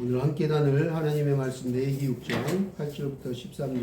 오늘 함께 나눌 하나님의 말씀 레위기 6장 8절부터 13절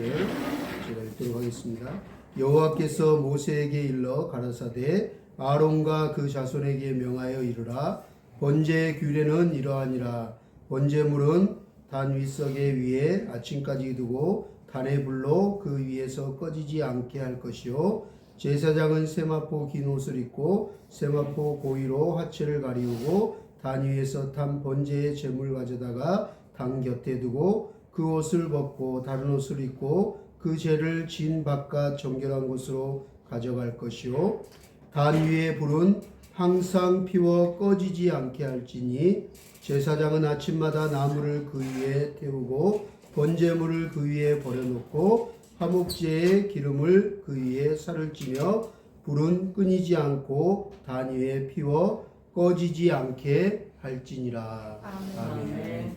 제가 읽도록 하겠습니다. 여호와께서 모세에게 일러 가라사대 아론과 그 자손에게 명하여 이르라. 번제의 규례는 이러하니라. 번제물은 단 윗석에 위에 아침까지 두고 단의 불로 그 위에서 꺼지지 않게 할 것이요, 제사장은 세마포 긴 옷을 입고 세마포 고위로 화채를 가리우고 단 위에서 탄 번제의 제물 가져다가 단 곁에 두고 그 옷을 벗고 다른 옷을 입고 그 재를 진 바깥 정결한 곳으로 가져갈 것이요, 단 위에 불은 항상 피워 꺼지지 않게 할지니 제사장은 아침마다 나무를 그 위에 태우고 번제물을 그 위에 버려놓고 화목제의 기름을 그 위에 살을 찌며 불은 끊이지 않고 단 위에 피워 꺼지지 않게 할지니라. 아멘.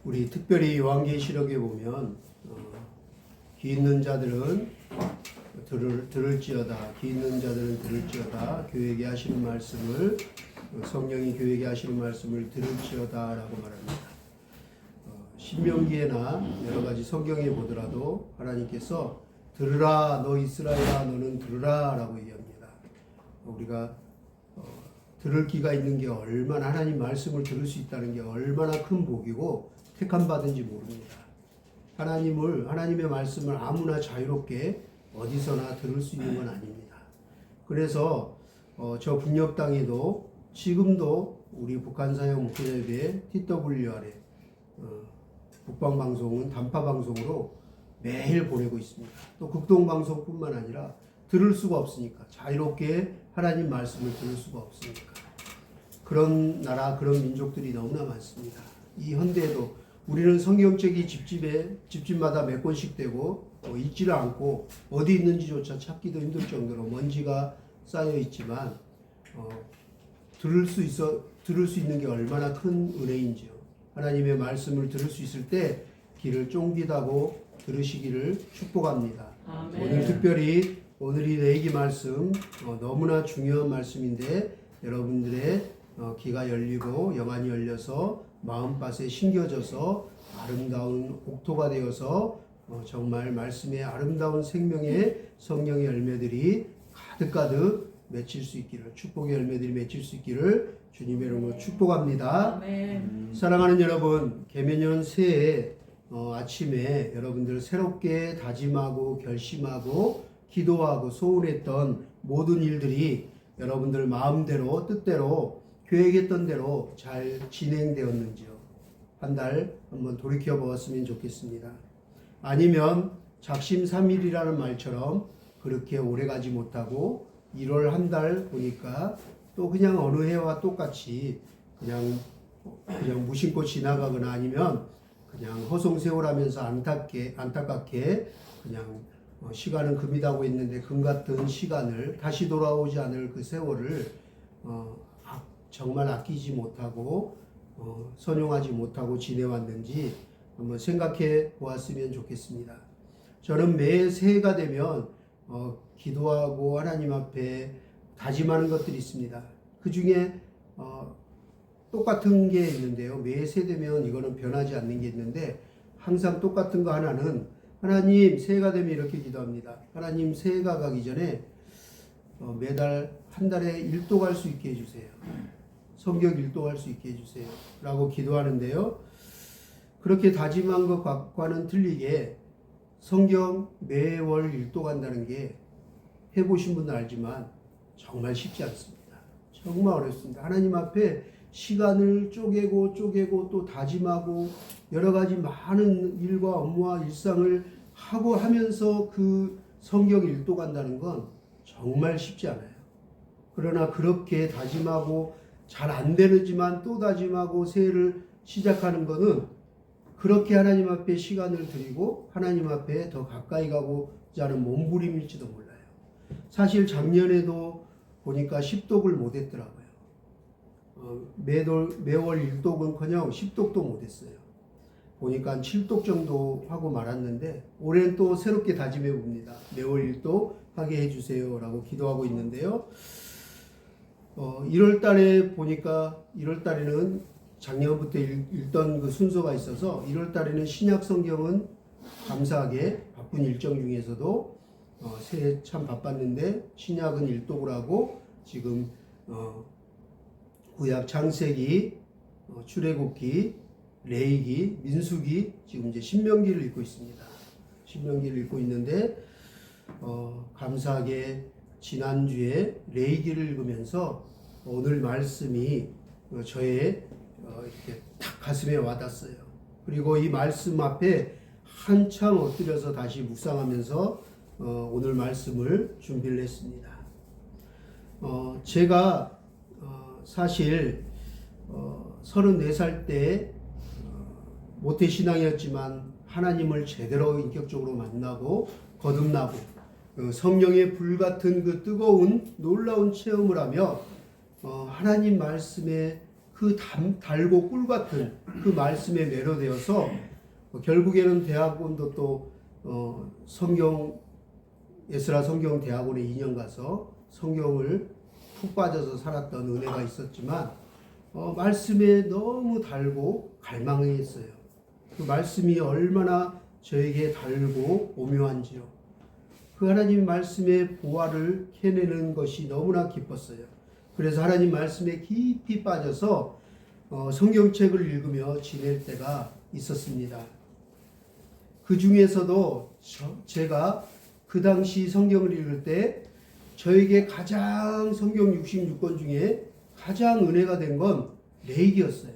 우리 특별히 요한계시록에 보면 귀 있는 자들은 들을지어다, 귀 있는 자들은 들을지어다, 교회에게 하시는 말씀을, 성령이 교회에게 하시는 말씀을 들을지어다 라고 말합니다. 신명기에나 여러 가지 성경에 보더라도 하나님께서 들으라 너 이스라엘아 너는 들으라 라고 얘기합니다. 우리가 들을 귀가 있는 게 얼마나, 하나님 말씀을 들을 수 있다는 게 얼마나 큰 복이고 택함 받은지 모릅니다. 하나님의 말씀을 아무나 자유롭게 어디서나 들을 수 있는 건 아닙니다. 그래서 저 북녘 땅에도 지금도 우리 북한사역 목회자협회 TWR에 북방방송은 단파방송으로 매일 보내고 있습니다. 또 극동방송뿐만 아니라 들을 수가 없으니까, 자유롭게 하나님 말씀을 들을 수가 없으니까. 그런 나라, 그런 민족들이 너무나 많습니다. 이 현대에도 우리는 성경책이 집집마다 몇 권씩 되고 읽지를 않고 어디 있는지조차 찾기도 힘들 정도로 먼지가 쌓여 있지만 들을 수 있는 게 얼마나 큰 은혜인지요. 하나님의 말씀을 들을 수 있을 때 귀를 쫑깃하고 들으시기를 축복합니다. 아멘. 오늘 특별히 오늘이 레위기 말씀 너무나 중요한 말씀인데 여러분들의 귀가 열리고 영안이 열려서 마음밭에 심겨져서 아름다운 옥토가 되어서 정말 말씀의 아름다운 생명의 성령의 열매들이 가득가득 맺힐 수 있기를, 축복의 열매들이 맺힐 수 있기를 주님의 이름으로 축복합니다. 아멘. 사랑하는 여러분, 개면년 새해 아침에 여러분들 새롭게 다짐하고 결심하고 기도하고 소원했던 모든 일들이 여러분들 마음대로 뜻대로 계획했던 대로 잘 진행되었는지요? 한 달 한번 돌이켜 보았으면 좋겠습니다. 아니면 작심삼일이라는 말처럼 그렇게 오래 가지 못하고 1월 한 달 보니까 또 그냥 어느 해와 똑같이 그냥 무심코 지나가거나 아니면 그냥 허송세월하면서 안타깝게 그냥 시간은 금이다고 했는데 금 같은 시간을, 다시 돌아오지 않을 그 세월을 정말 아끼지 못하고 선용하지 못하고 지내왔는지 한번 생각해 보았으면 좋겠습니다. 저는 매 새해가 되면 기도하고 하나님 앞에 다짐하는 것들이 있습니다. 그 중에 똑같은 게 있는데요. 매 새 되면 이거는 변하지 않는 게 있는데 항상 똑같은 거 하나는, 하나님 새해가 되면 이렇게 기도합니다. 하나님 새해가 가기 전에 매달 한 달에 일도 갈 수 있게 해주세요. 성경 일도 할 수 있게 해주세요 라고 기도하는데요. 그렇게 다짐한 것과는 틀리게 성경 매월 일도 간다는 게 해보신 분은 알지만 정말 쉽지 않습니다. 정말 어렵습니다. 하나님 앞에 시간을 쪼개고 또 다짐하고 여러 가지 많은 일과 업무와 일상을 하고 하면서 그 성경 일도 간다는 건 정말 쉽지 않아요. 그러나 그렇게 다짐하고 잘 안 되지만 또 다짐하고 새해를 시작하는 것은 그렇게 하나님 앞에 시간을 드리고 하나님 앞에 더 가까이 가고자 하는 몸부림일지도 몰라요. 사실 작년에도 보니까 10독을 못했더라고요. 매월 1독은커녕 10독도 못했어요. 보니까 7독 정도 하고 말았는데 올해는 또 새롭게 다짐해 봅니다. 매월 1독 하게 해주세요 라고 기도하고 있는데요. 1월 달에 보니까 1월 달에는 작년부터 읽던 그 순서가 있어서 1월 달에는 신약 성경은 감사하게 바쁜 일정 중에서도 새해 참 바빴는데 신약은 일독을 하고 지금 구약 창세기, 출애굽기, 레위기, 민수기, 지금 이제 신명기를 읽고 있습니다. 신명기를 읽고 있는데 감사하게 지난주에 레위기를 읽으면서 오늘 말씀이 저의 이렇게 탁 가슴에 와닿았어요. 그리고 이 말씀 앞에 한참 엎드려서 다시 묵상하면서 오늘 말씀을 준비를 했습니다. 제가 사실 34살 때 모태신앙이었지만 하나님을 제대로 인격적으로 만나고 거듭나고 성령의 불같은 그 뜨거운 놀라운 체험을 하며 하나님 말씀에 그 달고 꿀같은 그 말씀에 매료되어서 결국에는 대학원도 또 에스라 성경대학원에 2년 가서 성경을 푹 빠져서 살았던 은혜가 있었지만 말씀에 너무 달고 갈망했어요. 그 말씀이 얼마나 저에게 달고 오묘한지요. 그 하나님 말씀의 보화를 캐내는 것이 너무나 기뻤어요. 그래서 하나님 말씀에 깊이 빠져서 성경책을 읽으며 지낼 때가 있었습니다. 그 중에서도 제가 그 당시 성경을 읽을 때 저에게 가장 성경 66권 중에 가장 은혜가 된 건 레위기였어요.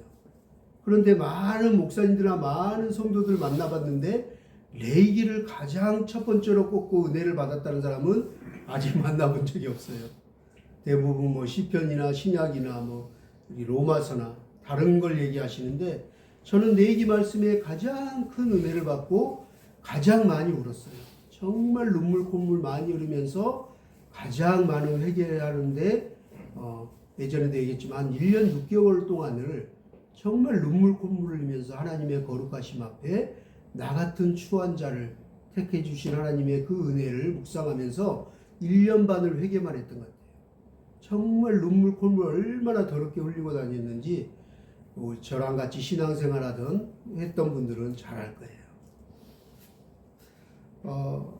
그런데 많은 목사님들이나 많은 성도들 만나봤는데 레위기를 가장 첫 번째로 꼽고 은혜를 받았다는 사람은 아직 만나본 적이 없어요. 대부분 뭐 시편이나 신약이나 뭐 로마서나 다른 걸 얘기하시는데 저는 레위기 말씀에 가장 큰 은혜를 받고 가장 많이 울었어요. 정말 눈물 콧물 많이 흘리면서 가장 많은 회개하는데 예전에도 얘기했지만 1년 6개월 동안을 정말 눈물 콧물 흘리면서 하나님의 거룩하심 앞에 나 같은 추한 자를 택해 주신 하나님의 그 은혜를 묵상하면서 1년 반을 회개만 했던 것 같아요. 정말 눈물 콧물 얼마나 더럽게 흘리고 다녔는지 저랑 같이 신앙생활하던 했던 분들은 잘 알 거예요.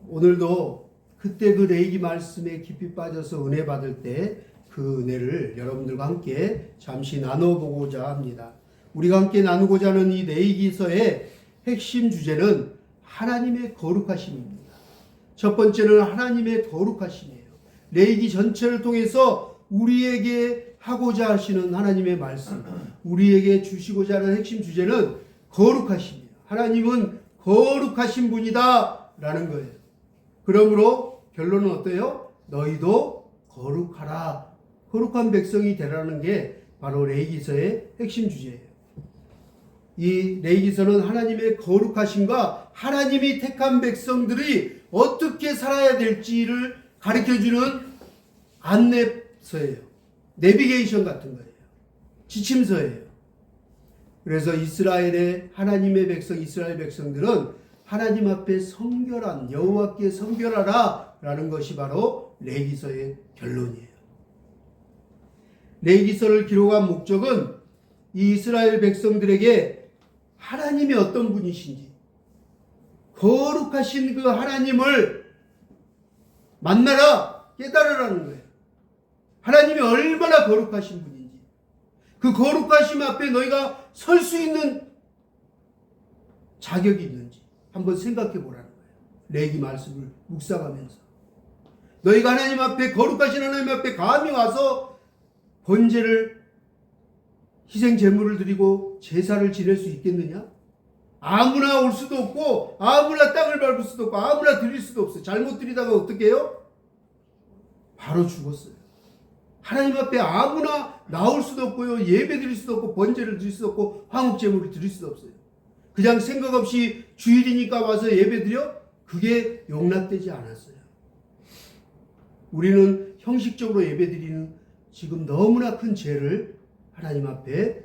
오늘도 그때 그 레위기 말씀에 깊이 빠져서 은혜 받을 때 그 은혜를 여러분들과 함께 잠시 나눠보고자 합니다. 우리가 함께 나누고자 하는 이 레위기서의 핵심 주제는 하나님의 거룩하심입니다. 첫 번째는 하나님의 거룩하심이에요. 레위기 전체를 통해서 우리에게 하고자 하시는 하나님의 말씀, 우리에게 주시고자 하는 핵심 주제는 거룩하심이에요. 하나님은 거룩하신 분이다 라는 거예요. 그러므로 결론은 어때요? 너희도 거룩하라. 거룩한 백성이 되라는 게 바로 레위기서의 핵심 주제예요. 이 레위기서는 하나님의 거룩하심과 하나님이 택한 백성들이 어떻게 살아야 될지를 가르쳐주는 안내서예요. 내비게이션 같은 거예요. 지침서예요. 그래서 이스라엘의 하나님의 백성, 이스라엘 백성들은 하나님 앞에 성결한 여호와께 성결하라 라는 것이 바로 레위기서의 결론이에요. 레위기서를 기록한 목적은 이 이스라엘 백성들에게 하나님이 어떤 분이신지 거룩하신 그 하나님을 만나라 깨달으라는 거예요. 하나님이 얼마나 거룩하신 분인지 그 거룩하심 앞에 너희가 설 수 있는 자격이 있는지 한번 생각해 보라는 거예요. 레위기 말씀을 묵상하면서 너희가 하나님 앞에 거룩하신 하나님 앞에 감히 와서 번제를 희생 제물을 드리고 제사를 지낼 수 있겠느냐? 아무나 올 수도 없고 아무나 땅을 밟을 수도 없고 아무나 드릴 수도 없어요. 잘못 드리다가 어떻게 해요? 바로 죽었어요. 하나님 앞에 아무나 나올 수도 없고요. 예배 드릴 수도 없고 번제를 드릴 수도 없고 화목 제물을 드릴 수도 없어요. 그냥 생각 없이 주일이니까 와서 예배 드려? 그게 용납되지 않았어요. 우리는 형식적으로 예배 드리는 지금 너무나 큰 죄를 하나님 앞에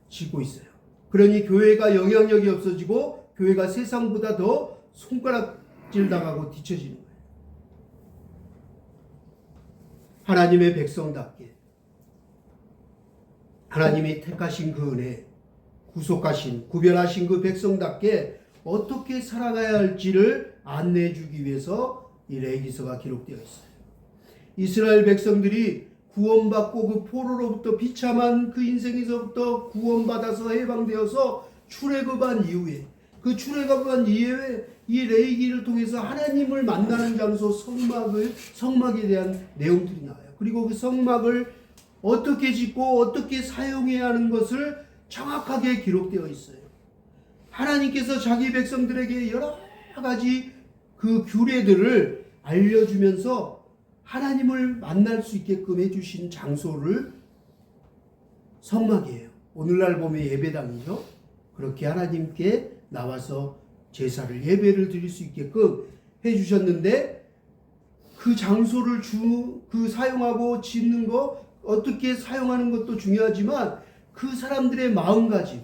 지고 있어요. 그러니 교회가 영향력이 없어지고 교회가 세상보다 더 손가락질 당하고 뒤처지는 거예요. 하나님의 백성답게 하나님이 택하신 그 은혜, 구속하신, 구별하신 그 백성답게 어떻게 살아가야 할지를 안내해 주기 위해서 이 레위기서가 기록되어 있어요. 이스라엘 백성들이 구원받고 그 포로로부터 비참한 그 인생에서부터 구원받아서 해방되어서 출애굽한 이후에, 그 출애굽한 이후에 이 레위기를 통해서 하나님을 만나는 장소 성막에 대한 내용들이 나와요. 그리고 그 성막을 어떻게 짓고 어떻게 사용해야 하는 것을 정확하게 기록되어 있어요. 하나님께서 자기 백성들에게 여러 가지 그 규례들을 알려주면서 하나님을 만날 수 있게끔 해주신 장소를 성막이에요. 오늘날 보면 예배당이죠. 그렇게 하나님께 나와서 제사를, 예배를 드릴 수 있게끔 해주셨는데, 그 장소를 사용하고 짓는 거, 어떻게 사용하는 것도 중요하지만 그 사람들의 마음가짐,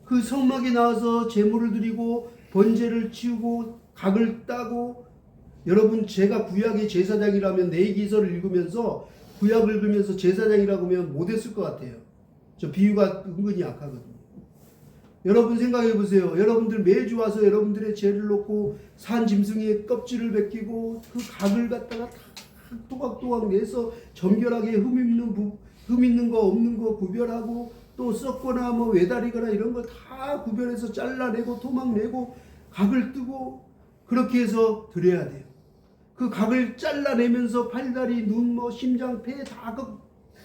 그 성막에 나와서 제물을 드리고 번제를 치우고 각을 따고, 여러분 제가 구약의 제사장이라면 레위기서를 읽으면서 구약을 읽으면서 제사장이라고 하면 못했을 것 같아요. 저 비유가 은근히 약하거든요. 여러분 생각해 보세요. 여러분들 매주 와서 여러분들의 죄를 놓고 산 짐승의 껍질을 벗기고 그 각을 갖다가 다 또각또각 내서 정결하게 흠 있는 거 없는 거 구별하고, 또 썩거나 뭐 외다리거나 이런 거 다 구별해서 잘라내고 토막 내고 각을 뜨고 그렇게 해서 드려야 돼요. 그 각을 잘라내면서 팔다리, 눈, 심장, 폐 다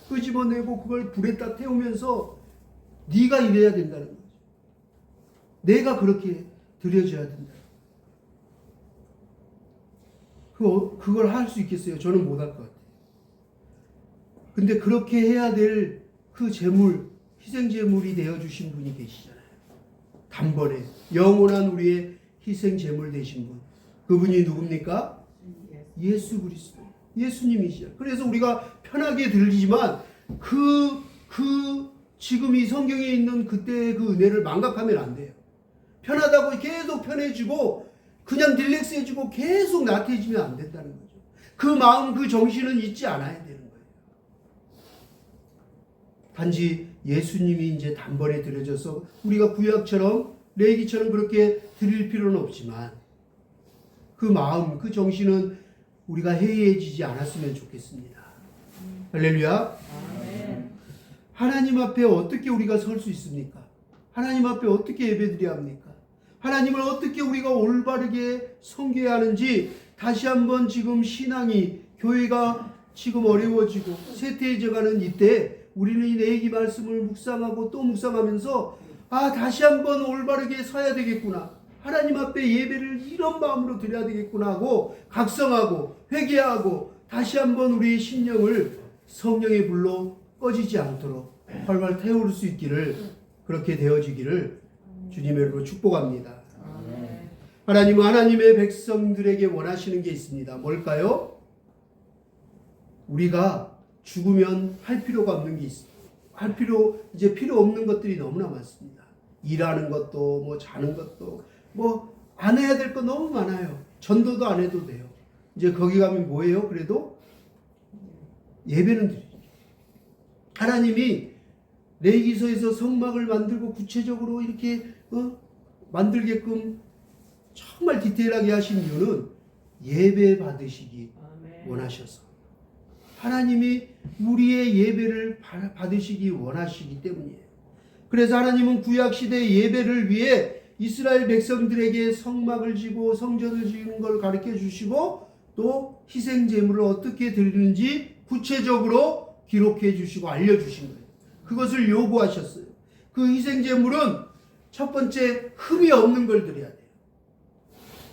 끄집어내고 그걸 불에다 태우면서 네가 이래야 된다는 거죠. 내가 그렇게 드려져야 된다. 그걸 할 수 있겠어요? 저는 못할 것 같아요. 근데 그렇게 해야 될 그 제물, 희생제물이 되어주신 분이 계시잖아요. 단번에 영원한 우리의 희생제물 되신 분. 그분이 누굽니까? 예수 그리스도. 예수님이시죠. 그래서 우리가 편하게 들리지만 지금 이 성경에 있는 그때의 그 은혜를 망각하면 안 돼요. 편하다고 계속 편해지고 그냥 릴렉스해지고 계속 나태해지면 안 된다는 거죠. 그 마음, 그 정신은 잊지 않아야 되는 거예요. 단지 예수님이 이제 단번에 드려져서 우리가 구약처럼 레위기처럼 그렇게 드릴 필요는 없지만 그 마음, 그 정신은 우리가 해이해지지 않았으면 좋겠습니다. 할렐루야. 아멘. 하나님 앞에 어떻게 우리가 설 수 있습니까? 하나님 앞에 어떻게 예배드려야 합니까? 하나님을 어떻게 우리가 올바르게 섬겨야 하는지 다시 한번 지금 신앙이, 교회가 지금 어려워지고 쇠퇴해져가는 이때 우리는 이 레위기 말씀을 묵상하고 또 묵상하면서 다시 한번 올바르게 서야 되겠구나. 하나님 앞에 예배를 이런 마음으로 드려야 되겠구나 하고 각성하고 회개하고 다시 한번 우리의 심령을 성령의 불로 꺼지지 않도록 활활 태울 수 있기를, 그렇게 되어지기를 주님의 이름으로 축복합니다. 하나님은 하나님의 백성들에게 원하시는 게 있습니다. 뭘까요? 우리가 죽으면 할 필요가 없는 게 있습니다. 이제 필요 없는 것들이 너무나 많습니다. 일하는 것도, 자는 것도, 안 해야 될 거 너무 많아요. 전도도 안 해도 돼요. 이제 거기 가면 뭐예요? 그래도 예배는 드리죠. 하나님이 레위기서에서 성막을 만들고 구체적으로 이렇게 만들게끔 정말 디테일하게 하신 이유는 예배 받으시기 원하셔서, 하나님이 우리의 예배를 받으시기 원하시기 때문이에요. 그래서 하나님은 구약시대의 예배를 위해 이스라엘 백성들에게 성막을 지고 성전을 지는 걸 가르쳐 주시고 또 희생제물을 어떻게 드리는지 구체적으로 기록해 주시고 알려주신 거예요. 그것을 요구하셨어요. 그 희생제물은 첫 번째 흠이 없는 걸 드려야 돼요.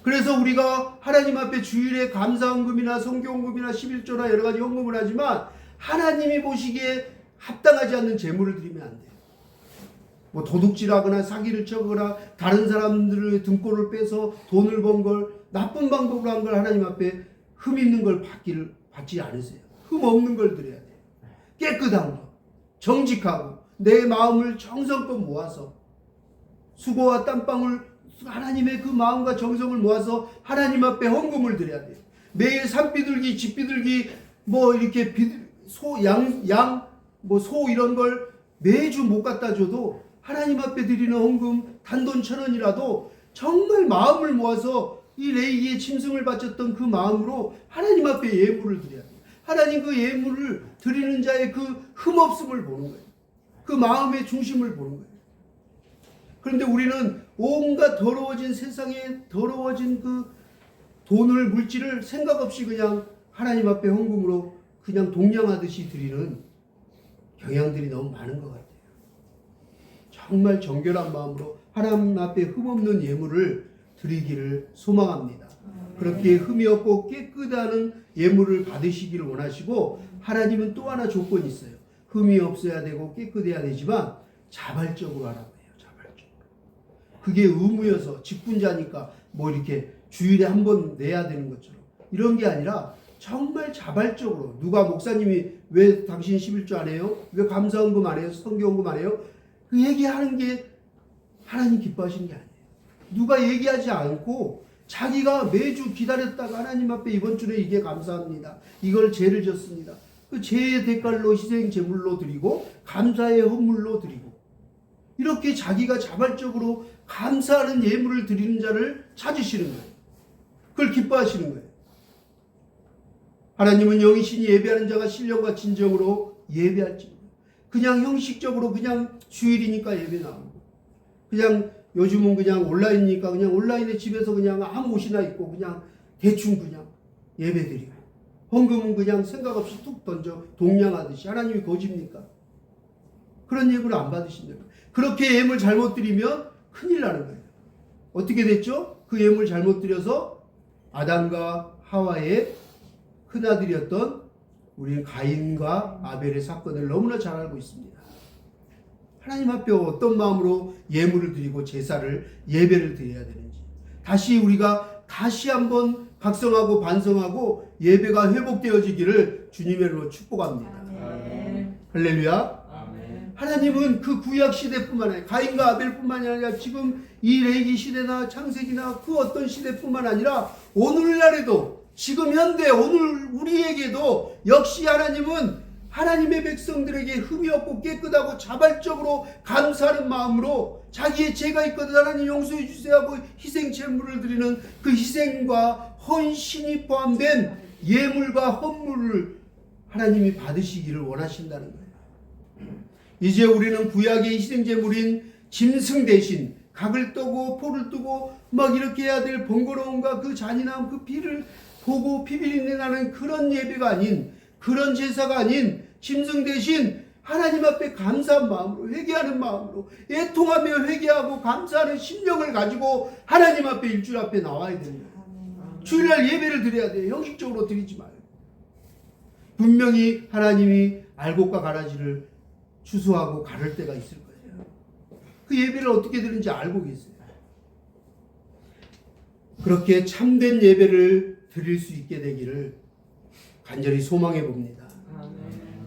그래서 우리가 하나님 앞에 주일에 감사헌금이나 성경헌금이나 11조나 여러 가지 헌금을 하지만 하나님이 보시기에 합당하지 않는 제물을 드리면 안 돼요. 도둑질하거나 사기를 쳐거나 다른 사람들의 등골을 빼서 돈을 번 걸, 나쁜 방법으로 한 걸 하나님 앞에 흠 있는 걸 받지 않으세요. 흠 없는 걸 드려야 돼요. 깨끗한 거, 정직하고 내 마음을 정성껏 모아서 수고와 땀방울, 하나님의 그 마음과 정성을 모아서 하나님 앞에 헌금을 드려야 돼요. 매일 산비둘기, 집비둘기, 이렇게 양 뭐 소 이런 걸 매주 못 갖다 줘도 하나님 앞에 드리는 헌금 단돈 1,000원이라도 정말 마음을 모아서 이 레위기에 짐승을 바쳤던 그 마음으로 하나님 앞에 예물을 드려야 돼요. 하나님 그 예물을 드리는 자의 그 흠없음을 보는 거예요. 그 마음의 중심을 보는 거예요. 그런데 우리는 온갖 더러워진 세상에 더러워진 그 돈을 물질을 생각 없이 그냥 하나님 앞에 헌금으로 그냥 동냥하듯이 드리는 경향들이 너무 많은 것 같아요. 정말 정결한 마음으로 하나님 앞에 흠없는 예물을 드리기를 소망합니다. 그렇게 흠이 없고 깨끗한 예물을 받으시기를 원하시고, 하나님은 또 하나 조건이 있어요. 흠이 없어야 되고 깨끗해야 되지만 자발적으로 하라고 해요. 자발적으로. 그게 의무여서 직분자니까 뭐 이렇게 주일에 한 번 내야 되는 것처럼 이런 게 아니라 정말 자발적으로. 누가 목사님이 왜 당신 11조 안 해요? 왜 감사헌금 안 해요? 성경헌금 안 해요? 그 얘기하는 게 하나님 기뻐하시는 게 아니에요. 누가 얘기하지 않고 자기가 매주 기다렸다가 하나님 앞에 이번 주에 이게 감사합니다. 이걸 죄를 졌습니다. 그 죄의 대가로 희생 제물로 드리고 감사의 헌물로 드리고, 이렇게 자기가 자발적으로 감사하는 예물을 드리는 자를 찾으시는 거예요. 그걸 기뻐하시는 거예요. 하나님은 영이신이 예배하는 자가 신령과 진정으로 예배할지, 그냥 형식적으로 그냥 주일이니까 예배 나오고, 그냥 요즘은 그냥 온라인이니까 그냥 온라인에 집에서 그냥 아무 옷이나 입고 그냥 대충 그냥 예배 드리고, 헌금은 그냥 생각 없이 툭 던져 동냥하듯이. 하나님이 거짓입니까? 그런 예물을 안 받으신다고. 그렇게 예물 잘못 드리면 큰일 나는 거예요. 어떻게 됐죠? 그 예물 잘못 드려서 아담과 하와의 큰아들이었던 우리 가인과 아벨의 사건을 너무나 잘 알고 있습니다. 하나님 앞에 어떤 마음으로 예물을 드리고 제사를, 예배를 드려야 되는지 다시 우리가 다시 한번 각성하고 반성하고 예배가 회복되어지기를 주님의 이름으로 축복합니다. 아멘. 할렐루야. 아멘. 하나님은 그 구약 시대뿐만 아니라 가인과 아벨뿐만이 아니라 지금 이 레위기 시대나 창세기나 그 어떤 시대뿐만 아니라 오늘날에도, 지금 현대 오늘 우리에게도 역시 하나님은 하나님의 백성들에게 흠이 없고 깨끗하고 자발적으로 감사하는 마음으로 자기의 죄가 있거든 하나님 용서해 주세요 하고 희생 제물을 드리는 그 희생과 헌신이 포함된 예물과 헌물을 하나님이 받으시기를 원하신다는 거예요. 이제 우리는 구약의 희생 제물인 짐승 대신 각을 떠고 포를 뜨고 막 이렇게 해야 될 번거로움과 그 잔인함, 그 피를 보고 피비린내 나는 그런 예배가 아닌, 그런 제사가 아닌 짐승 대신 하나님 앞에 감사한 마음으로, 회개하는 마음으로, 애통하며 회개하고 감사하는 심령을 가지고 하나님 앞에 일주일 앞에 나와야 됩니다. 주일날 예배를 드려야 돼요. 형식적으로 드리지 마요. 분명히 하나님이 알곡과 가라지를 추수하고 가를 때가 있을 거예요. 그 예배를 어떻게 드리는지 알고 계세요. 그렇게 참된 예배를 드릴 수 있게 되기를 간절히 소망해 봅니다.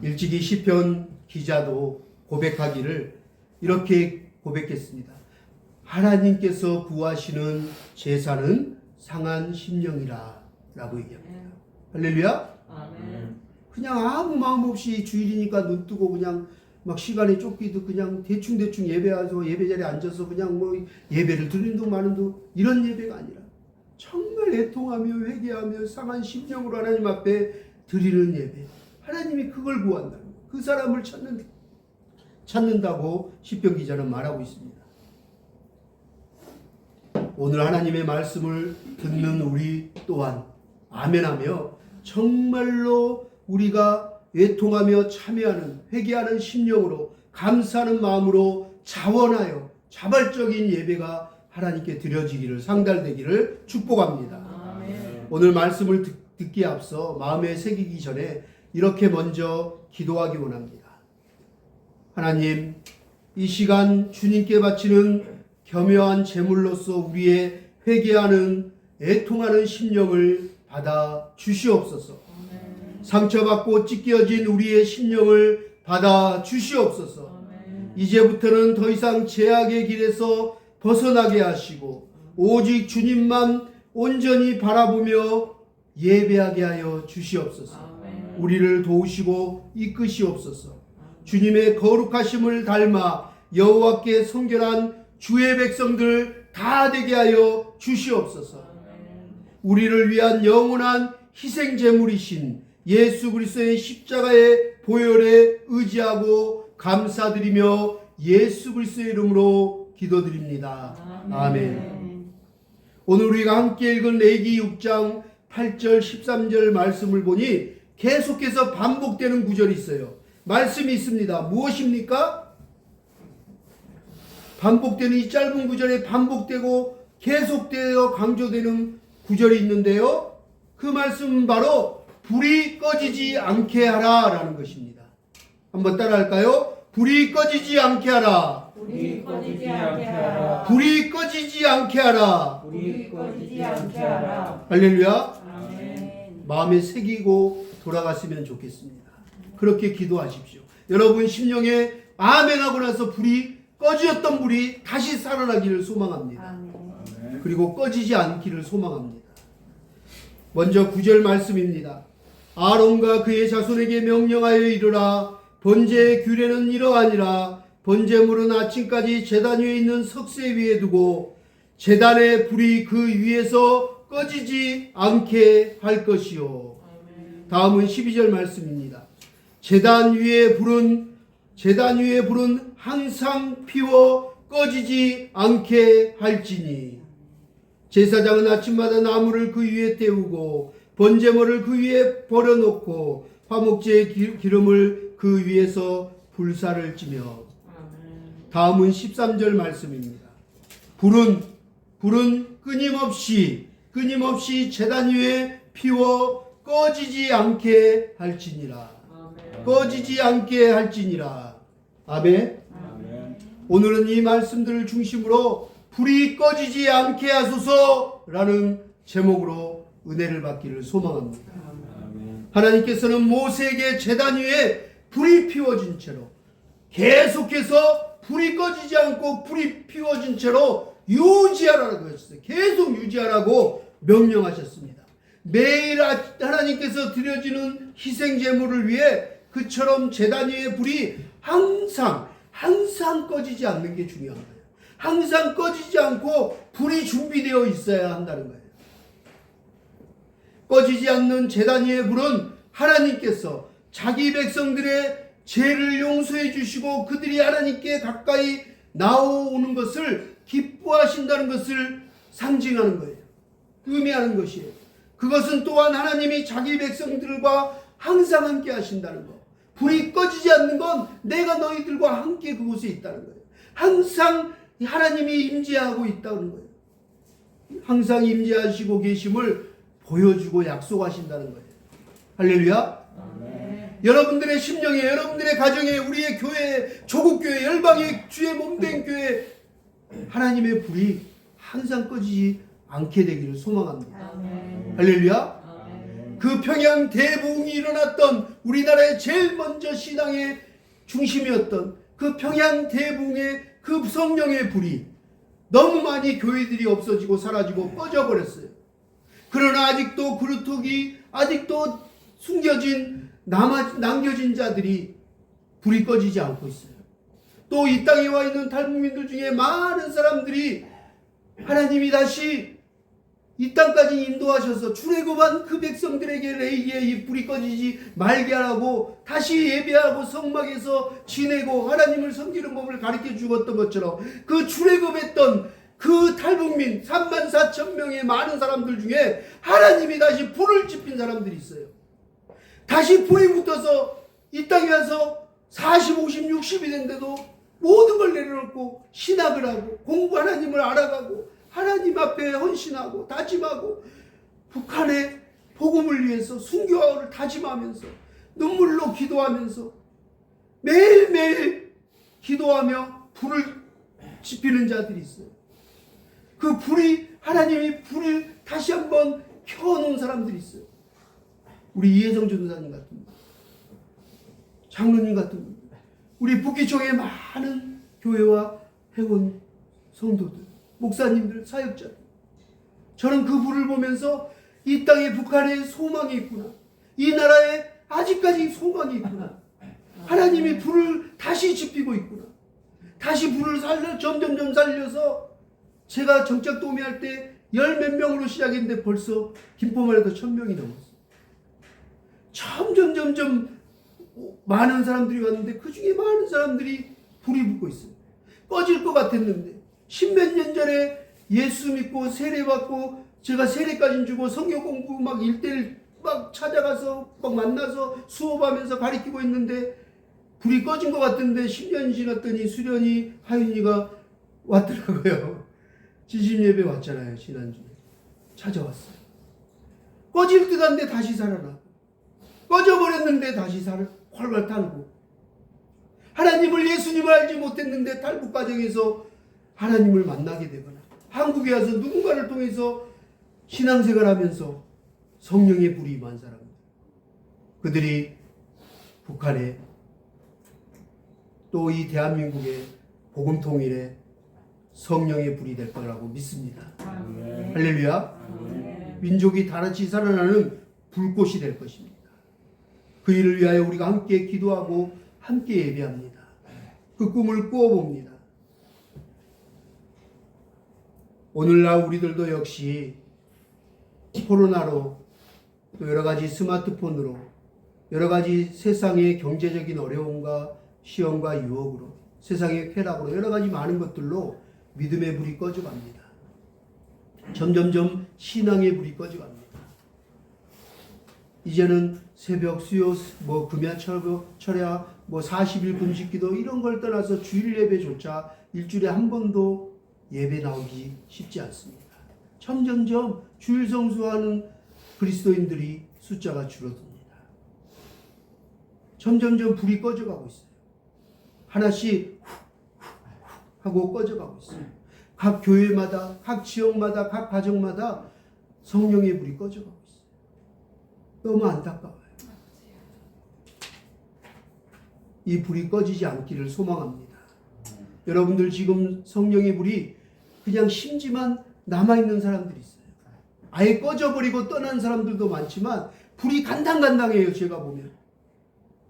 일찍이 시편 기자도 고백하기를 이렇게 고백했습니다. 하나님께서 구하시는 제사는 상한 심령이라 라고 얘기합니다. 할렐루야. 아멘. 그냥 아무 마음 없이 주일이니까 눈 뜨고 그냥 막 시간에 쫓기도 그냥 대충대충 예배하서 예배 자리에 앉아서 그냥 뭐 예배를 드리는 둥 마는 둥, 이런 예배가 아니라 정말 애통하며 회개하며 상한 심령으로 하나님 앞에 드리는 예배. 하나님이 그걸 구한다는 거예요. 그 사람을 찾는다고 시편 기자는 말하고 있습니다. 오늘 하나님의 말씀을 듣는 우리 또한 아멘하며 정말로 우리가 애통하며 참여하는, 회개하는 심령으로, 감사하는 마음으로 자원하여 자발적인 예배가 하나님께 드려지기를, 상달되기를 축복합니다. 아멘. 오늘 말씀을 듣기에 앞서 마음에 새기기 전에 이렇게 먼저 기도하기 원합니다. 하나님, 이 시간 주님께 바치는 겸허한 제물로서 우리의 회개하는, 애통하는 심령을 받아 주시옵소서. 상처받고 찢겨진 우리의 심령을 받아 주시옵소서. 이제부터는 더 이상 죄악의 길에서 벗어나게 하시고 오직 주님만 온전히 바라보며 예배하게 하여 주시옵소서. 우리를 도우시고 이끄시옵소서. 주님의 거룩하심을 닮아 여호와께 성결한 주의 백성들 다 되게 하여 주시옵소서. 우리를 위한 영원한 희생 제물이신 예수 그리스도의 십자가의 보혈에 의지하고 감사드리며 예수 그리스도의 이름으로 기도드립니다. 아멘. 오늘 우리가 함께 읽은 레위기 6장 8절 13절 말씀을 보니 계속해서 반복되는 구절이 있어요. 말씀이 있습니다. 무엇입니까? 반복되는 이 짧은 구절에 반복되고 계속되어 강조되는 구절이 있는데요. 그 말씀은 바로 불이 꺼지지 않게 하라 라는 것입니다. 한번 따라 할까요? 불이 꺼지지 않게 하라. 불이 꺼지지 않게 하라. 불이 꺼지지 않게 하라. 불이 꺼지지 않게 하라. 할렐루야. 아멘. 마음에 새기고 돌아갔으면 좋겠습니다. 그렇게 기도하십시오. 여러분 심령에 아멘하고 나서 불이 꺼지었던 불이 다시 살아나기를 소망합니다. 아멘. 그리고 꺼지지 않기를 소망합니다. 먼저 9절 말씀입니다. 아론과 그의 자손에게 명령하여 이르라. 번제의 규례는 이러하니라. 번제물은 아침까지 제단 위에 있는 석쇠 위에 두고 제단의 불이 그 위에서 꺼지지 않게 할 것이요. 다음은 12절 말씀입니다. 제단 위에 불은 항상 피워 꺼지지 않게 할지니 제사장은 아침마다 나무를 그 위에 태우고 번제물을 그 위에 버려놓고 화목제의 기름을 그 위에서 불사를 찌며. 다음은 13절 말씀입니다. 불은 끊임없이 제단 위에 피워 꺼지지 않게 할지니라. 꺼지지 않게 할지니라. 아멘. 오늘은 이 말씀들을 중심으로 불이 꺼지지 않게 하소서라는 제목으로 은혜를 받기를 소망합니다. 하나님께서는 모세에게 제단 위에 불이 피워진 채로 계속해서 불이 꺼지지 않고 불이 피워진 채로 유지하라고 하셨어요. 계속 유지하라고 명령하셨습니다. 매일 하나님께서 드려지는 희생 제물을 위해 그처럼 제단 위에 불이 항상 꺼지지 않는 게 중요한 거예요. 항상 꺼지지 않고 불이 준비되어 있어야 한다는 거예요. 꺼지지 않는 제단 위의 불은 하나님께서 자기 백성들의 죄를 용서해 주시고 그들이 하나님께 가까이 나오는 것을 기뻐하신다는 것을 상징하는 거예요. 의미하는 것이에요. 그것은 또한 하나님이 자기 백성들과 항상 함께 하신다는 것. 불이 꺼지지 않는 건 내가 너희들과 함께 그곳에 있다는 거예요. 항상 하나님이 임재하고 있다는 거예요. 항상 임재하시고 계심을 보여주고 약속하신다는 거예요. 할렐루야. 아멘. 여러분들의 심령에, 여러분들의 가정에, 우리의 교회, 조국교회, 열방의 주의 몸된 교회 하나님의 불이 항상 꺼지지 않게 되기를 소망합니다. 아멘. 할렐루야. 아멘. 그 평양 대부흥이 일어났던 우리나라의 제일 먼저 신앙의 중심이었던 그 평양 대부흥의 그 성령의 불이 너무 많이 교회들이 없어지고 사라지고 꺼져버렸어요. 그러나 아직도 그루터기, 아직도 숨겨진 남겨진 자들이 불이 꺼지지 않고 있어요. 또 이 땅에 와 있는 탈북민들 중에 많은 사람들이 하나님이 다시 이 땅까지 인도하셔서 출애굽한 그 백성들에게 레위기에 이 불이 꺼지지 말게 하라고 다시 예배하고 성막에서 지내고 하나님을 섬기는 법을 가르쳐 주었던 것처럼 그 출애굽했던 그 탈북민 34,000명의 많은 사람들 중에 하나님이 다시 불을 지핀 사람들이 있어요. 다시 불이 붙어서 이 땅에 와서 40, 50, 60이 된데도 모든 걸 내려놓고 신학을 하고 공부 하나님을 알아가고 하나님 앞에 헌신하고 다짐하고 북한의 복음을 위해서 순교를 다짐하면서 눈물로 기도하면서 매일매일 기도하며 불을 지피는 자들이 있어요. 그 불이 하나님이 불을 다시 한번 켜놓은 사람들이 있어요. 우리 이혜성 전도사님 같은 분, 장로님 같은 분, 우리 북기총의 많은 교회와 회원 성도들, 목사님들, 사역자들, 저는 그 불을 보면서 이 땅에 북한에 소망이 있구나, 이 나라에 아직까지 소망이 있구나, 하나님이 불을 다시 지피고 있구나. 다시 불을 점점점 살려서 제가 정착 도매할 때 열 몇 명으로 시작했는데 벌써 김포만 해도 1000명이 넘었어요. 점점 많은 사람들이 왔는데 그 중에 많은 사람들이 불이 붙고 있어요. 꺼질 것 같았는데 10몇 년 전에 예수 믿고 세례 받고 제가 세례까지 주고 성경 공부 막 1대1 막 찾아가서 막 만나서 수업하면서 가르치고 있는데 불이 꺼진 것 같은데 10년이 지났더니 수련이 하윤이가 왔더라고요. 지심 예배 왔잖아요. 지난주에 찾아왔어요. 꺼질 듯한데 다시 살아나고 꺼져버렸는데 다시 활발 타고 하나님을 예수님을 알지 못했는데 탈북 과정에서 하나님을 만나게 되거나 한국에 와서 누군가를 통해서 신앙생활 하면서 성령의 불이 임한 사람들, 그들이 북한에 또 이 대한민국의 복음 통일에 성령의 불이 될 거라고 믿습니다. 아멘. 할렐루야. 아멘. 민족이 다같이 살아나는 불꽃이 될 것입니다. 그 일을 위하여 우리가 함께 기도하고 함께 예배합니다. 그 꿈을 꾸어봅니다. 오늘날 우리들도 역시 코로나로 또 여러 가지 스마트폰으로 여러 가지 세상의 경제적인 어려움과 시험과 유혹으로 세상의 쾌락으로 여러 가지 많은 것들로 믿음의 불이 꺼져갑니다. 점점점 신앙의 불이 꺼져갑니다. 이제는 새벽 수요 금야 철야 40일 금식기도 이런 걸 떠나서 주일 예배조차 일주일에 한 번도 예배 나오기 쉽지 않습니다. 점점점 주일 성수하는 그리스도인들이 숫자가 줄어듭니다. 점점점 불이 꺼져가고 있어요. 하나씩 하고 꺼져가고 있어요. 각 교회마다, 각 지역마다, 각 가정마다 성령의 불이 꺼져가고 있어요. 너무 안타까워요. 이 불이 꺼지지 않기를 소망합니다. 여러분들 지금 성령의 불이 그냥 심지만 남아있는 사람들이 있어요. 아예 꺼져버리고 떠난 사람들도 많지만 불이 간당간당해요. 제가 보면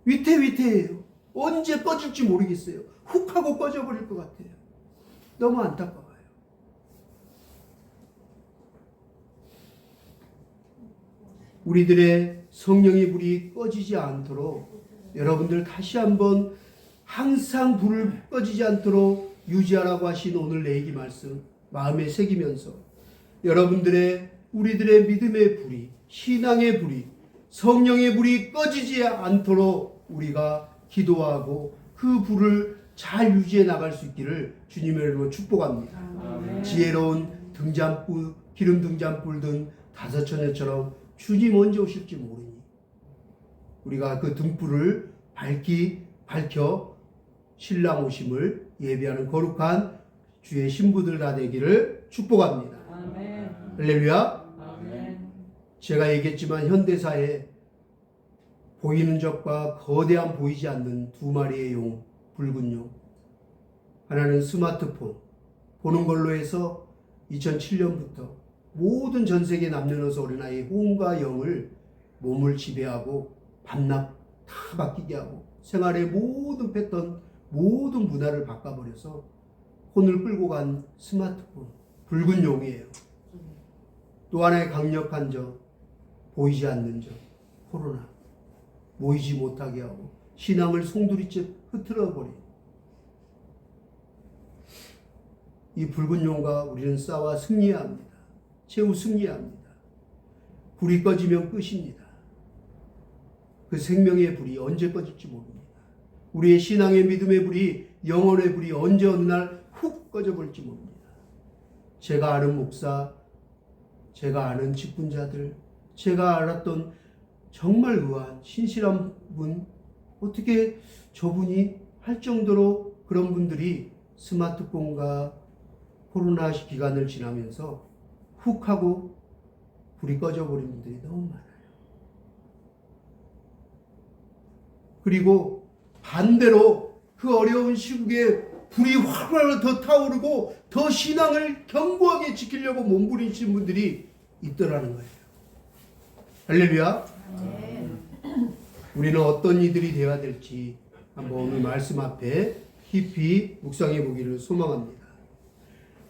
위태위태해요. 언제 꺼질지 모르겠어요. 훅 하고 꺼져버릴 것 같아요. 너무 안타까워요. 우리들의 성령의 불이 꺼지지 않도록 여러분들 다시 한번 항상 불을 꺼지지 않도록 유지하라고 하신 오늘 내기 말씀 마음에 새기면서 우리들의 믿음의 불이, 신앙의 불이, 성령의 불이 꺼지지 않도록 우리가 기도하고 그 불을 잘 유지해 나갈 수 있기를 주님의 이름으로 축복합니다. 아멘. 지혜로운 등잔불, 기름 등잔불 등 다섯 처녀처럼 주님 언제 오실지 모르니 우리가 그 등불을 밝혀 신랑 오심을 예비하는 거룩한 주의 신부들 다 되기를 축복합니다. 아멘. 할렐루야. 아멘. 제가 얘기했지만 현대사에 보이는 적과 거대한 보이지 않는 두 마리의 용, 붉은 용. 하나는 스마트폰, 보는 걸로 해서 2007년부터 모든 전 세계 남녀노소 어린아이 혼과 영을 몸을 지배하고 밤낮 다 바뀌게 하고 생활의 모든 패턴, 모든 문화를 바꿔버려서 혼을 끌고 간 스마트폰, 붉은 용이에요. 또 하나의 강력한 적, 보이지 않는 적, 코로나. 모이지 못하게 하고 신앙을 송두리째 흐트러버린 이 붉은 용과 우리는 싸워 승리해야 합니다. 최후 승리해야 합니다. 불이 꺼지면 끝입니다. 그 생명의 불이 언제 꺼질지 모릅니다. 우리의 신앙의 믿음의 불이, 영혼의 불이 언제 어느 날 훅 꺼져버릴지 모릅니다. 제가 아는 목사, 제가 아는 직분자들, 제가 알았던 정말 의아한 신실한 분, 어떻게 저분이 할 정도로 그런 분들이 스마트폰과 코로나 기간을 지나면서 훅 하고 불이 꺼져버린 분들이 너무 많아요. 그리고 반대로 그 어려운 시국에 불이 활활 더 타오르고 더 신앙을 견고하게 지키려고 몸부림치는 분들이 있더라는 거예요. 할렐루야. 아멘. 우리는 어떤 이들이 되어야 될지 한번 오늘 말씀 앞에 깊이 묵상해 보기를 소망합니다.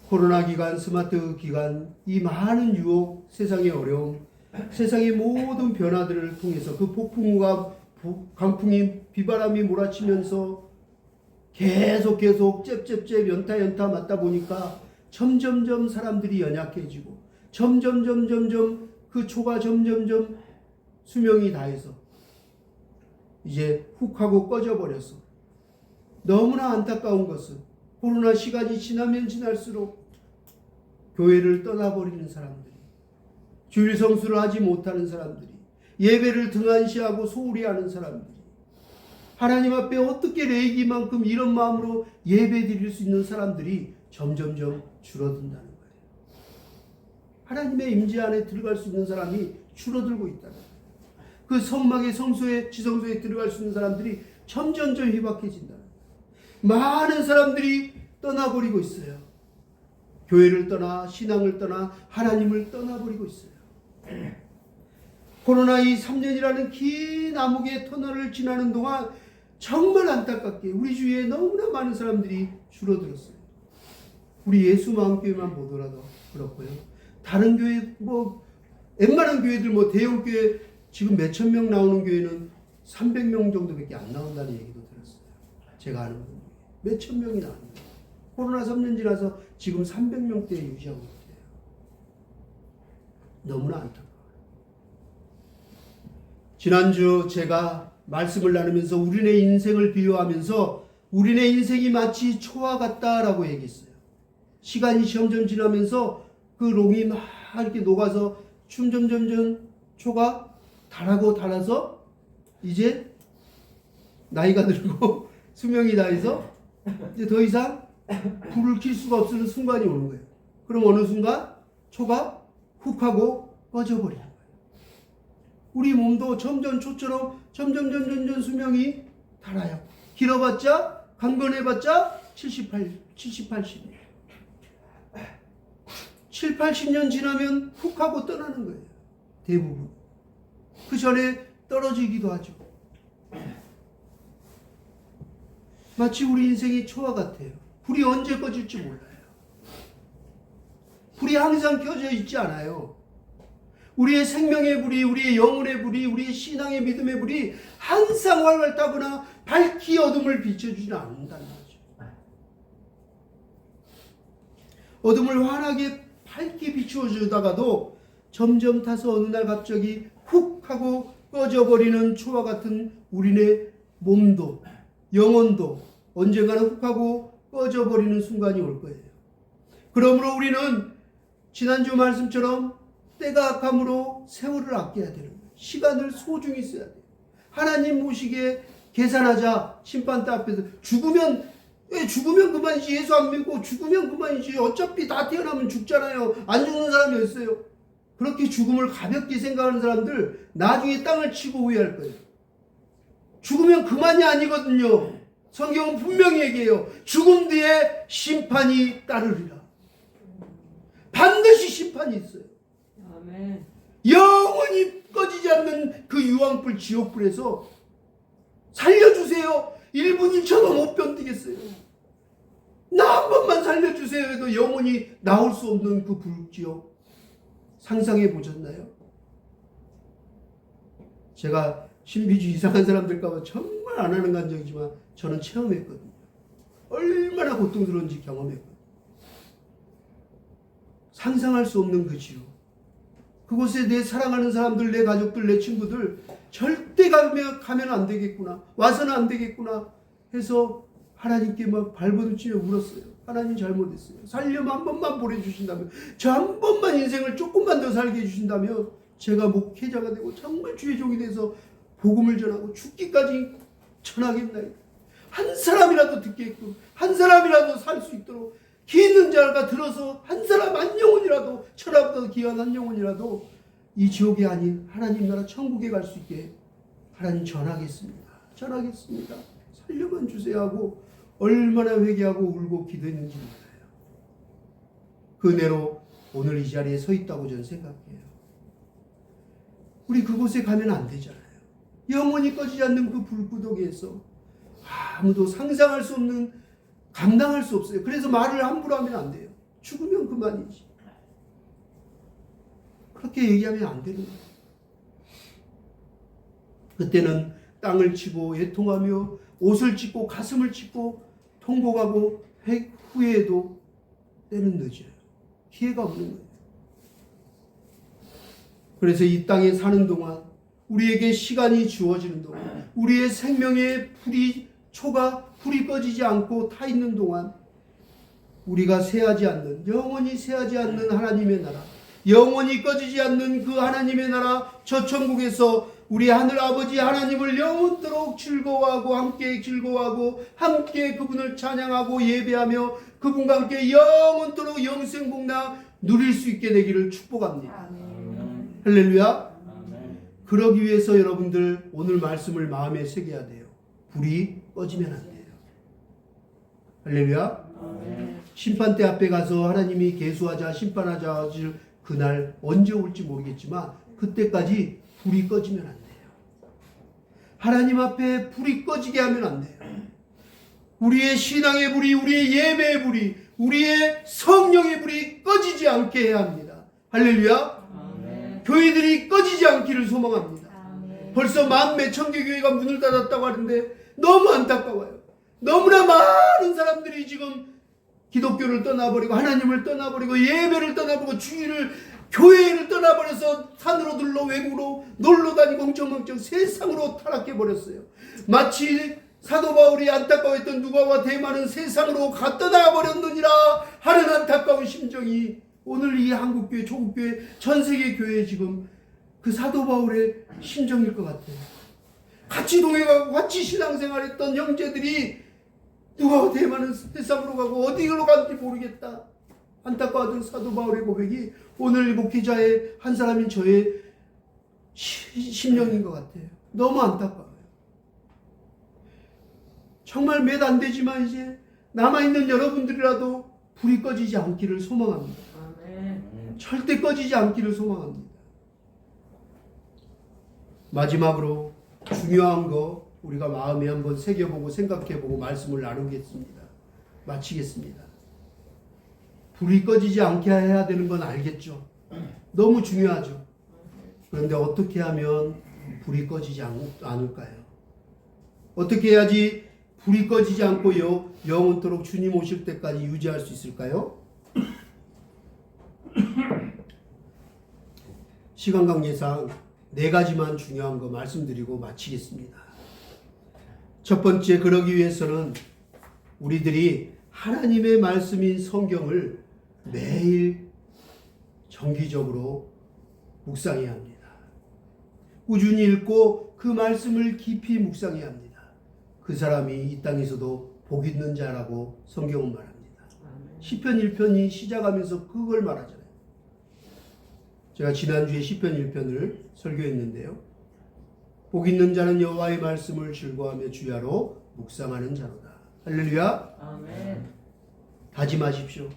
코로나 기간, 스마트 기간, 이 많은 유혹, 세상의 어려움, 세상의 모든 변화들을 통해서 그 폭풍우가 강풍이 비바람이 몰아치면서 계속 잽 연타 맞다 보니까 점점점 사람들이 연약해지고 점점 그 초가 점점점 수명이 다해서 이제 훅 하고 꺼져버렸어. 너무나 안타까운 것은 코로나 시간이 지나면 지날수록 교회를 떠나버리는 사람들이, 주일 성수를 하지 못하는 사람들이, 예배를 등한시하고 소홀히 하는 사람들이, 하나님 앞에 어떻게 레이기만큼 이런 마음으로 예배 드릴 수 있는 사람들이 점점점 줄어든다는 거예요. 하나님의 임재 안에 들어갈 수 있는 사람이 줄어들고 있다는 거예요. 그 성막의 성소에, 지성소에 들어갈 수 있는 사람들이 점점점 희박해진다는 거예요. 많은 사람들이 떠나버리고 있어요. 교회를 떠나, 신앙을 떠나, 하나님을 떠나버리고 있어요. 코로나 이 3년이라는 긴 암흑의 터널을 지나는 동안 정말 안타깝게 우리 주위에 너무나 많은 사람들이 줄어들었어요. 우리 예수마음교회만 보더라도 그렇고요. 다른 교회, 웬만한 교회들, 대형 교회, 지금 몇천 명 나오는 교회는 300명 정도밖에 안 나온다는 얘기도 들었어요. 제가 아는 분. 몇천 명이 나옵니다. 코로나 3년 지나서 지금 300명대에 유지하고 있대요. 너무나 안타까워요. 지난주 제가 말씀을 나누면서 우리네 인생을 비유하면서 우리네 인생이 마치 초와 같다라고 얘기했어요. 시간이 점점 지나면서 그 롱이 막 이렇게 녹아서 점점 초가 달아서 이제 나이가 들고 수명이 다해서 이제 더 이상 불을 켤 수가 없는 순간이 오는 거예요. 그럼 어느 순간 초가 훅 하고 꺼져버리는 거예요. 우리 몸도 점점 초처럼 점점 수명이 달아요. 길어봤자, 강건해봤자 70, 80년. 7, 80년 지나면 훅 하고 떠나는 거예요. 대부분. 그 전에 떨어지기도 하죠. 마치 우리 인생이 초와 같아요. 불이 언제 꺼질지 몰라요. 불이 항상 켜져 있지 않아요. 우리의 생명의 불이, 우리의 영혼의 불이, 우리의 신앙의 믿음의 불이 항상 활활 타거나 밝히 어둠을 비춰주지 않는다는 거죠. 어둠을 환하게 밝게 비추어주다가도 점점 타서 어느 날 갑자기 훅 하고 꺼져버리는 초와 같은 우리네 몸도 영혼도 언젠가는 훅 하고 꺼져버리는 순간이 올 거예요. 그러므로 우리는 지난주 말씀처럼 때가 악함으로 세월을 아껴야 되는 거예요. 시간을 소중히 써야 돼요. 하나님 모시게 계산하자. 심판대 앞에서 죽으면 그만이지. 예수 안 믿고 죽으면 그만이지. 어차피 다 태어나면 죽잖아요. 안 죽는 사람이 어딨어요. 그렇게 죽음을 가볍게 생각하는 사람들 나중에 땅을 치고 후회할 거예요. 죽으면 그만이 아니거든요. 성경은 분명히 얘기해요. 죽음 뒤에 심판이 따르리라. 반드시 심판이 있어요. 아멘. 영원히 꺼지지 않는 그 유황불 지옥불에서 살려주세요. 1분 1초도 못 견디겠어요. 나 한 번만 살려주세요 해도 영원히 나올 수 없는 그 불지옥 상상해 보셨나요? 제가 신비주의 이상한 사람들까봐 정말 안 하는 감정이지만 저는 체험했거든요. 얼마나 고통스러운지 경험했거든요. 상상할 수 없는 그 지옥. 그곳에 내 사랑하는 사람들, 내 가족들, 내 친구들 절대 가면 안 되겠구나. 와서는 안 되겠구나 해서 하나님께 막 발버둥치며 울었어요. 하나님 잘못했어요. 살려면 한 번만 보내주신다면, 저 한 번만 인생을 조금만 더 살게 해주신다면 제가 목회자가 되고 정말 주의 종이 돼서 복음을 전하고 죽기까지 전하겠나이다. 한 사람이라도 듣게끔, 한 사람이라도 살 수 있도록 기 있는 자가 들어서 한 사람 한 영혼이라도, 천하보다 귀한 한 영혼이라도 이 지옥이 아닌 하나님 나라 천국에 갈 수 있게 하나님 전하겠습니다. 살려만 주세요 하고 얼마나 회개하고 울고 기도했는지 몰라요. 그 은혜로 오늘 이 자리에 서 있다고 저는 생각해요. 우리 그곳에 가면 안 되잖아요. 영원히 꺼지지 않는 그 불구덩이에서 아무도 상상할 수 없는, 감당할 수 없어요. 그래서 말을 함부로 하면 안 돼요. 죽으면 그만이지. 그렇게 얘기하면 안 되는 거예요. 그때는 땅을 치고 애통하며 옷을 찢고 가슴을 찢고 통곡하고 후회해도 때는 늦어요. 기회가 없는 거예요. 그래서 이 땅에 사는 동안, 우리에게 시간이 주어지는 동안, 우리의 생명의 불이 꺼지지 않고 타 있는 동안, 우리가 새하지 않는, 영원히 새하지 않는 하나님의 나라, 영원히 꺼지지 않는 그 하나님의 나라, 저 천국에서 우리 하늘 아버지 하나님을 영원토록 즐거워하고 함께 그분을 찬양하고 예배하며 그분과 함께 영원토록 영생복락 누릴 수 있게 되기를 축복합니다. 아멘. 할렐루야. 아멘. 그러기 위해서 여러분들 오늘 말씀을 마음에 새겨야 돼요. 불이 꺼지면 안 돼요. 할렐루야. 아멘. 심판대 앞에 가서 하나님이 계수하자 심판하자 하실 그날 언제 올지 모르겠지만 그때까지 불이 꺼지면 안 돼요. 하나님 앞에 불이 꺼지게 하면 안 돼요. 우리의 신앙의 불이, 우리의 예배의 불이, 우리의 성령의 불이 꺼지지 않게 해야 합니다. 할렐루야. 아멘. 교회들이 꺼지지 않기를 소망합니다. 아멘. 벌써 만 몇천 개 교회가 문을 닫았다고 하는데 너무 안타까워요. 너무나 많은 사람들이 지금 기독교를 떠나버리고 하나님을 떠나버리고 예배를 떠나버리고 교회를 떠나버려서 산으로 들러 외국으로 놀러다니고 엉청망청 세상으로 타락해버렸어요. 마치 사도 바울이 안타까워했던 누가와 대마는 세상으로 떠나버렸느니라 하는 안타까운 심정이 오늘 이 한국교회, 조국교회, 전세계 교회에 지금 그 사도 바울의 심정일 것 같아요. 같이 동행하고 같이 신앙생활했던 형제들이 누가와 대마는 세상으로 가고 어디로 간지 모르겠다. 안타까워하던 사도 바울의 고백이 오늘 목회자의 한 사람인 저의 심령인 것 같아요. 너무 안타까워요. 정말 몇 안 되지만 이제 남아있는 여러분들이라도 불이 꺼지지 않기를 소망합니다. 아멘. 절대 꺼지지 않기를 소망합니다. 마지막으로 중요한 거 우리가 마음에 한번 새겨보고 생각해보고 말씀을 나누겠습니다. 마치겠습니다. 불이 꺼지지 않게 해야 되는 건 알겠죠. 너무 중요하죠. 그런데 어떻게 하면 불이 꺼지지 않을까요? 어떻게 해야지 불이 꺼지지 않고요 영원토록 주님 오실 때까지 유지할 수 있을까요? 시간 관계상 4가지만 중요한 거 말씀드리고 마치겠습니다. 첫 번째, 그러기 위해서는 우리들이 하나님의 말씀인 성경을 매일 정기적으로 묵상해야 합니다. 꾸준히 읽고 그 말씀을 깊이 묵상해야 합니다. 그 사람이 이 땅에서도 복 있는 자라고 성경은 말합니다. 시편 1편이 시작하면서 그걸 말하잖아요. 제가 지난주에 시편 1편을 설교했는데요. 복 있는 자는 여호와의 말씀을 즐거워하며 주야로 묵상하는 자로다. 할렐루야. 아멘. 다짐하십시오.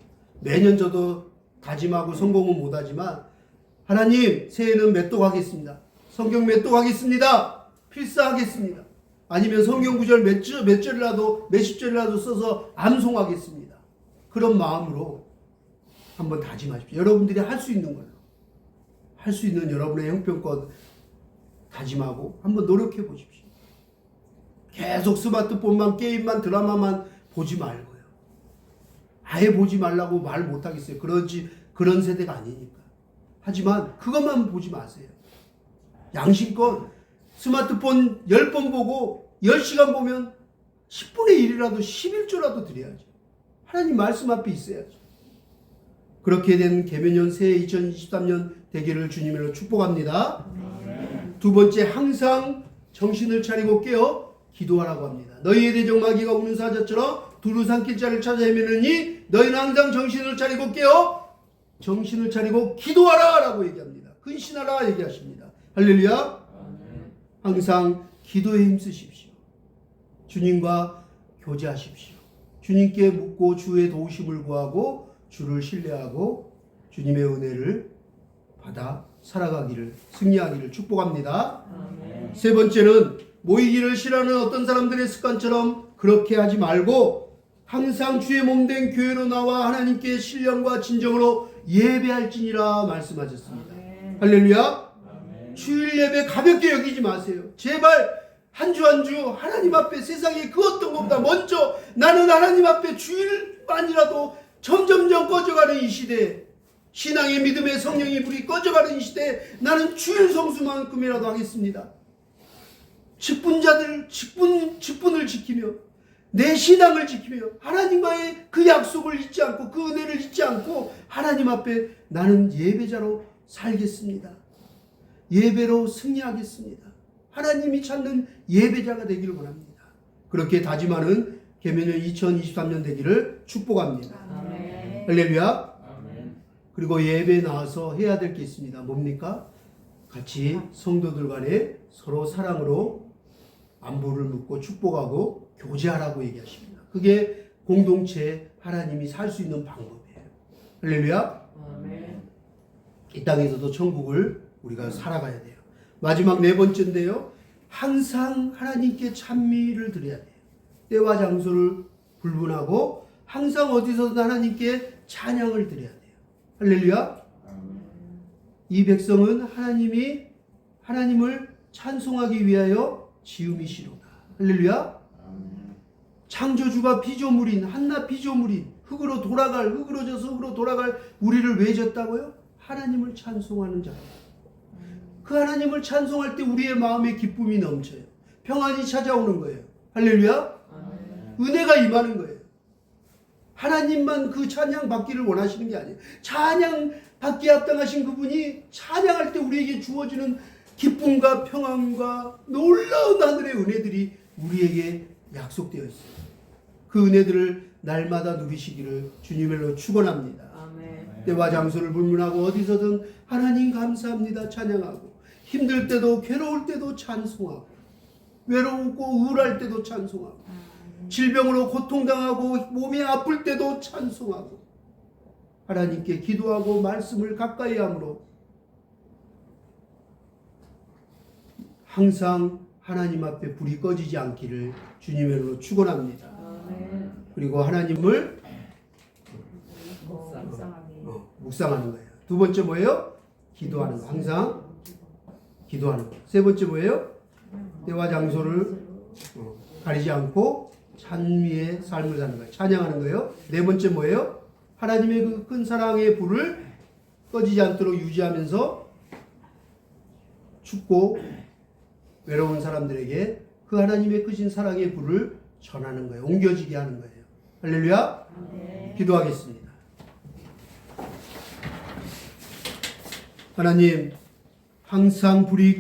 매년 저도 다짐하고 성공은 못하지만 하나님 새해는 맺도하겠습니다. 성경 맺도하겠습니다. 필사하겠습니다. 아니면 성경 구절 몇 절이라도 몇십 절이라도 써서 암송하겠습니다. 그런 마음으로 한번 다짐하십시오. 여러분들이 할 수 있는 걸로, 할 수 있는 여러분의 형편껏 다짐하고 한번 노력해 보십시오. 계속 스마트폰만, 게임만, 드라마만 보지 말고요. 아예 보지 말라고 말 못하겠어요. 그런 세대가 아니니까. 하지만 그것만 보지 마세요. 양심껏 스마트폰 10번 보고 10시간 보면 10분의 1이라도 11조라도 드려야죠. 하나님 말씀 앞에 있어야죠. 그렇게 된 개면년 새해 2023년 되기를 주님으로 축복합니다. 두 번째, 항상 정신을 차리고 깨어 기도하라고 합니다. 너희의 대적 마귀가 우는 사자처럼 두루 삼킬 자를 찾아 헤매느니 너희는 항상 정신을 차리고 깨어 정신을 차리고 기도하라 라고 얘기합니다. 근신하라 얘기하십니다. 할렐루야. 항상 기도에 힘쓰십시오. 주님과 교제하십시오. 주님께 묻고 주의 도우심을 구하고 주를 신뢰하고 주님의 은혜를 받아 살아가기를, 승리하기를 축복합니다. 아멘. 세 번째는 모이기를 싫어하는 어떤 사람들의 습관처럼 그렇게 하지 말고 항상 주의 몸된 교회로 나와 하나님께 신령과 진정으로 예배할지니라 말씀하셨습니다. 할렐루야. 주일 예배 가볍게 여기지 마세요. 제발 한 주 한 주 하나님 앞에 세상에 그 어떤 것보다 먼저 나는 하나님 앞에 주일만이라도 점점점 꺼져가는 이 시대에, 신앙의 믿음의 성령의 불이 꺼져가는 이 시대에 나는 주일 성수만큼이라도 하겠습니다. 직분자들 직분을 지키며 내 신앙을 지키며 하나님과의 그 약속을 잊지 않고 그 은혜를 잊지 않고 하나님 앞에 나는 예배자로 살겠습니다. 예배로 승리하겠습니다. 하나님이 찾는 예배자가 되기를 원합니다. 그렇게 다짐하는 개면년 2023년 되기를 축복합니다. 아멘. 할렐루야. 그리고 예배에 나와서 해야 될 게 있습니다. 뭡니까? 같이 성도들 간에 서로 사랑으로 안부를 묻고 축복하고 교제하라고 얘기하십니다. 그게 공동체 하나님이 살 수 있는 방법이에요. 할렐루야. 아멘. 이 땅에서도 천국을 우리가 살아가야 돼요. 마지막 네 번째인데요. 항상 하나님께 찬미를 드려야 돼요. 때와 장소를 불분하고 항상 어디서든 하나님께 찬양을 드려야 돼요. 할렐루야. 이 백성은 하나님을 찬송하기 위하여 지음이시로다. 할렐루야. 창조주가 피조물인 한낱 피조물인 흙으로 져서 흙으로 돌아갈 우리를 왜 졌다고요? 하나님을 찬송하는 자예요. 그 하나님을 찬송할 때 우리의 마음에 기쁨이 넘쳐요. 평안이 찾아오는 거예요. 할렐루야. 은혜가 임하는 거예요. 하나님만 그 찬양 받기를 원하시는 게 아니에요. 찬양 받기에 합당하신 그분이 찬양할 때 우리에게 주어지는 기쁨과 평안과 놀라운 하늘의 은혜들이 우리에게 약속되어 있어요. 그 은혜들을 날마다 누리시기를 주님으로 축원합니다. 아멘. 때와 장소를 불문하고 어디서든 하나님 감사합니다 찬양하고, 힘들 때도 괴로울 때도 찬송하고, 외롭고 우울할 때도 찬송하고, 질병으로 고통당하고 몸이 아플 때도 찬송하고, 하나님께 기도하고 말씀을 가까이 함으로 항상 하나님 앞에 불이 꺼지지 않기를 주님의 이름으로 축원합니다. 아멘. 그리고 하나님을 묵상하는 거예요. 두 번째 뭐예요? 기도하는 거. 항상 기도하는 거. 세 번째 뭐예요? 때와 장소를 가리지 않고 찬미의 삶을 사는 거예요. 찬양하는 거예요. 네 번째 뭐예요? 하나님의 그 큰 사랑의 불을 꺼지지 않도록 유지하면서 춥고 외로운 사람들에게 그 하나님의 크신 사랑의 불을 전하는 거예요. 옮겨지게 하는 거예요. 할렐루야. 기도하겠습니다. 하나님, 항상 불이